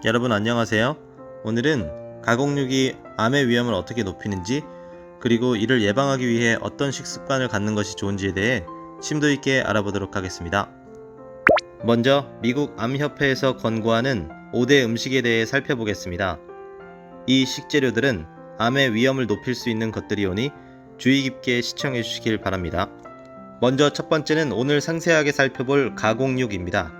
여러분 안녕하세요. 오늘은 가공육이 암의 위험을 어떻게 높이는지, 그리고 이를 예방하기 위해 어떤 식습관을 갖는 것이 좋은지에 대해 심도 있게 알아보도록 하겠습니다. 먼저 미국 암협회에서 권고하는 5대 음식에 대해 살펴보겠습니다. 이 식재료들은 암의 위험을 높일 수 있는 것들이오니 주의 깊게 시청해 주시길 바랍니다. 먼저 첫 번째는 오늘 상세하게 살펴볼 가공육입니다.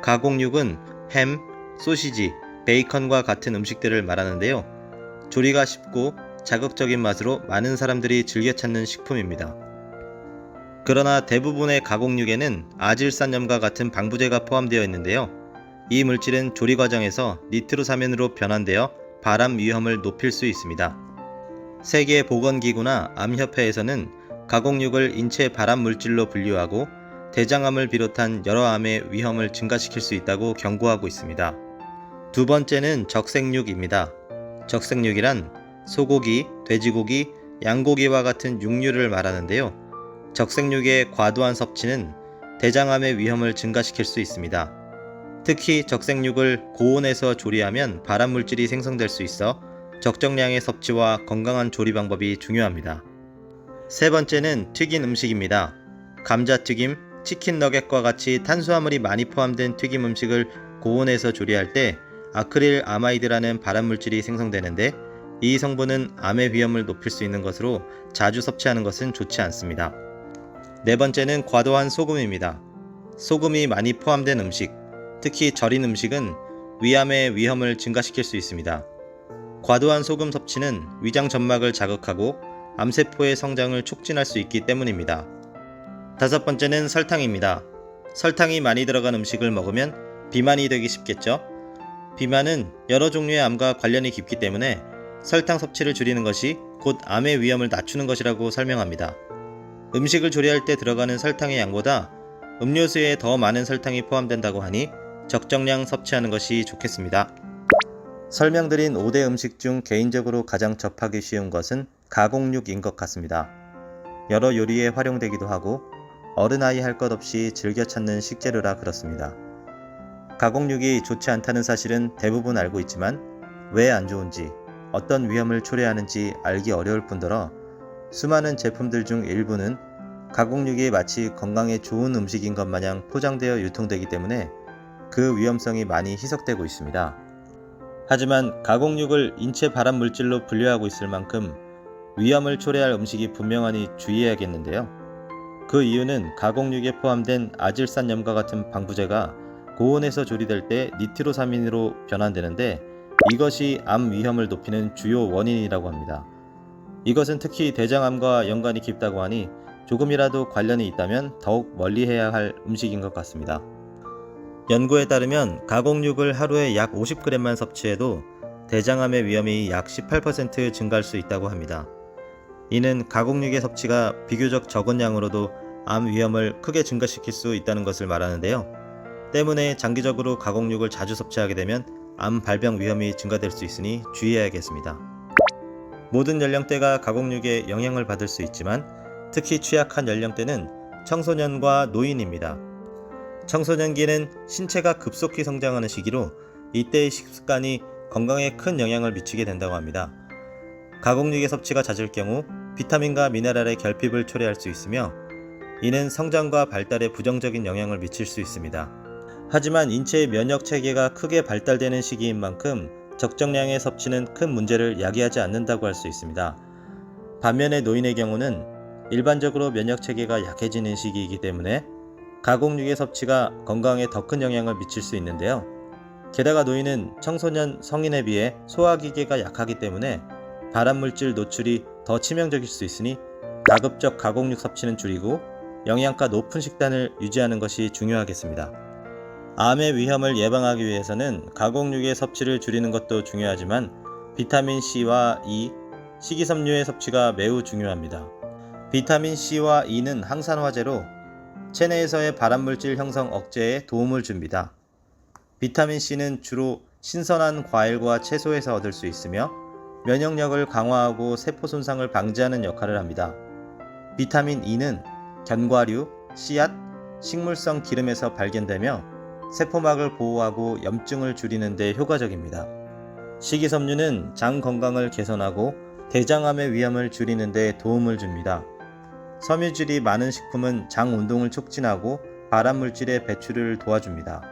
가공육은 햄, 소시지, 베이컨과 같은 음식들을 말하는데요. 조리가 쉽고 자극적인 맛으로 많은 사람들이 즐겨 찾는 식품입니다. 그러나 대부분의 가공육에는 아질산염과 같은 방부제가 포함되어 있는데요. 이 물질은 조리 과정에서 니트로사민으로 변환되어 발암 위험을 높일 수 있습니다. 세계보건기구나 암협회에서는 가공육을 인체 발암 물질로 분류하고 대장암을 비롯한 여러 암의 위험을 증가시킬 수 있다고 경고하고 있습니다. 두 번째는 적색육입니다. 적색육이란 소고기, 돼지고기, 양고기와 같은 육류를 말하는데요. 적색육의 과도한 섭취는 대장암의 위험을 증가시킬 수 있습니다. 특히 적색육을 고온에서 조리하면 발암물질이 생성될 수 있어 적정량의 섭취와 건강한 조리 방법이 중요합니다. 세 번째는 튀긴 음식입니다. 감자튀김, 치킨 너겟과 같이 탄수화물이 많이 포함된 튀김 음식을 고온에서 조리할 때 아크릴 아마이드라는 발암물질이 생성되는데, 이 성분은 암의 위험을 높일 수 있는 것으로 자주 섭취하는 것은 좋지 않습니다. 네 번째는 과도한 소금입니다. 소금이 많이 포함된 음식, 특히 절인 음식은 위암의 위험을 증가시킬 수 있습니다. 과도한 소금 섭취는 위장 점막을 자극하고 암세포의 성장을 촉진할 수 있기 때문입니다. 다섯 번째는 설탕입니다. 설탕이 많이 들어간 음식을 먹으면 비만이 되기 쉽겠죠? 비만은 여러 종류의 암과 관련이 깊기 때문에 설탕 섭취를 줄이는 것이 곧 암의 위험을 낮추는 것이라고 설명합니다. 음식을 조리할 때 들어가는 설탕의 양보다 음료수에 더 많은 설탕이 포함된다고 하니 적정량 섭취하는 것이 좋겠습니다. 설명드린 5대 음식 중 개인적으로 가장 접하기 쉬운 것은 가공육인 것 같습니다. 여러 요리에 활용되기도 하고 어른아이 할 것 없이 즐겨 찾는 식재료라 그렇습니다. 가공육이 좋지 않다는 사실은 대부분 알고 있지만 왜 안 좋은지, 어떤 위험을 초래하는지 알기 어려울 뿐더러 수많은 제품들 중 일부는 가공육이 마치 건강에 좋은 음식인 것 마냥 포장되어 유통되기 때문에 그 위험성이 많이 희석되고 있습니다. 하지만 가공육을 인체 발암 물질로 분류하고 있을 만큼 위험을 초래할 음식이 분명하니 주의해야겠는데요. 그 이유는 가공육에 포함된 아질산염과 같은 방부제가 고온에서 조리될 때 니트로사민으로 변환되는데, 이것이 암 위험을 높이는 주요 원인이라고 합니다. 이것은 특히 대장암과 연관이 깊다고 하니 조금이라도 관련이 있다면 더욱 멀리해야 할 음식인 것 같습니다. 연구에 따르면 가공육을 하루에 약 50g만 섭취해도 대장암의 위험이 약 18% 증가할 수 있다고 합니다. 이는 가공육의 섭취가 비교적 적은 양으로도 암 위험을 크게 증가시킬 수 있다는 것을 말하는데요. 때문에 장기적으로 가공육을 자주 섭취하게 되면 암 발병 위험이 증가될 수 있으니 주의해야겠습니다. 모든 연령대가 가공육에 영향을 받을 수 있지만 특히 취약한 연령대는 청소년과 노인입니다. 청소년기는 신체가 급속히 성장하는 시기로 이때의 식습관이 건강에 큰 영향을 미치게 된다고 합니다. 가공육의 섭취가 잦을 경우 비타민과 미네랄의 결핍을 초래할 수 있으며, 이는 성장과 발달에 부정적인 영향을 미칠 수 있습니다. 하지만 인체의 면역 체계가 크게 발달되는 시기인 만큼 적정량의 섭취는 큰 문제를 야기하지 않는다고 할 수 있습니다. 반면에 노인의 경우는 일반적으로 면역 체계가 약해지는 시기이기 때문에 가공육의 섭취가 건강에 더 큰 영향을 미칠 수 있는데요. 게다가 노인은 청소년, 성인에 비해 소화기계가 약하기 때문에 발암물질 노출이 더 치명적일 수 있으니 가급적 가공육 섭취는 줄이고 영양가 높은 식단을 유지하는 것이 중요하겠습니다. 암의 위험을 예방하기 위해서는 가공육의 섭취를 줄이는 것도 중요하지만 비타민C와 E, 식이섬유의 섭취가 매우 중요합니다. 비타민C와 E는 항산화제로 체내에서의 발암물질 형성 억제에 도움을 줍니다. 비타민C는 주로 신선한 과일과 채소에서 얻을 수 있으며 면역력을 강화하고 세포 손상을 방지하는 역할을 합니다. 비타민 E는 견과류, 씨앗, 식물성 기름에서 발견되며 세포막을 보호하고 염증을 줄이는 데 효과적입니다. 식이섬유는 장 건강을 개선하고 대장암의 위험을 줄이는 데 도움을 줍니다. 섬유질이 많은 식품은 장 운동을 촉진하고 발암물질의 배출을 도와줍니다.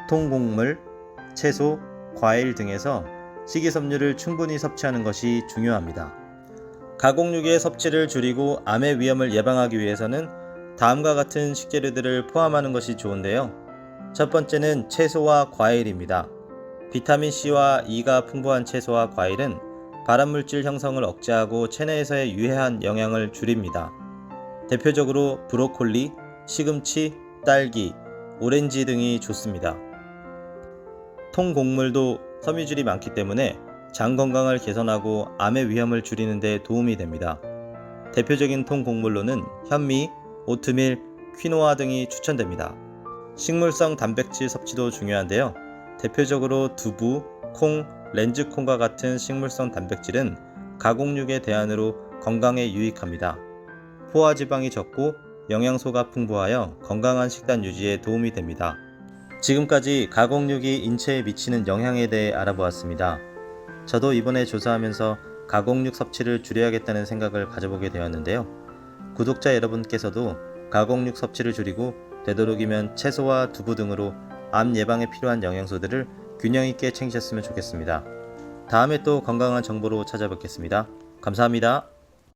통곡물, 채소, 과일 등에서 식이섬유를 충분히 섭취하는 것이 중요합니다. 가공육의 섭취를 줄이고 암의 위험을 예방하기 위해서는 다음과 같은 식재료들을 포함하는 것이 좋은데요. 첫 번째는 채소와 과일입니다. 비타민C와 E가 풍부한 채소와 과일은 발암물질 형성을 억제하고 체내에서의 유해한 영향을 줄입니다. 대표적으로 브로콜리, 시금치, 딸기, 오렌지 등이 좋습니다. 통곡물도 섬유질이 많기 때문에 장 건강을 개선하고 암의 위험을 줄이는 데 도움이 됩니다. 대표적인 통곡물로는 현미, 오트밀, 퀴노아 등이 추천됩니다. 식물성 단백질 섭취도 중요한데요. 대표적으로 두부, 콩, 렌즈콩과 같은 식물성 단백질은 가공육의 대안으로 건강에 유익합니다. 포화지방이 적고 영양소가 풍부하여 건강한 식단 유지에 도움이 됩니다. 지금까지 가공육이 인체에 미치는 영향에 대해 알아보았습니다. 저도 이번에 조사하면서 가공육 섭취를 줄여야겠다는 생각을 가져보게 되었는데요. 구독자 여러분께서도 가공육 섭취를 줄이고 되도록이면 채소와 두부 등으로 암 예방에 필요한 영양소들을 균형 있게 챙기셨으면 좋겠습니다. 다음에 또 건강한 정보로 찾아뵙겠습니다. 감사합니다.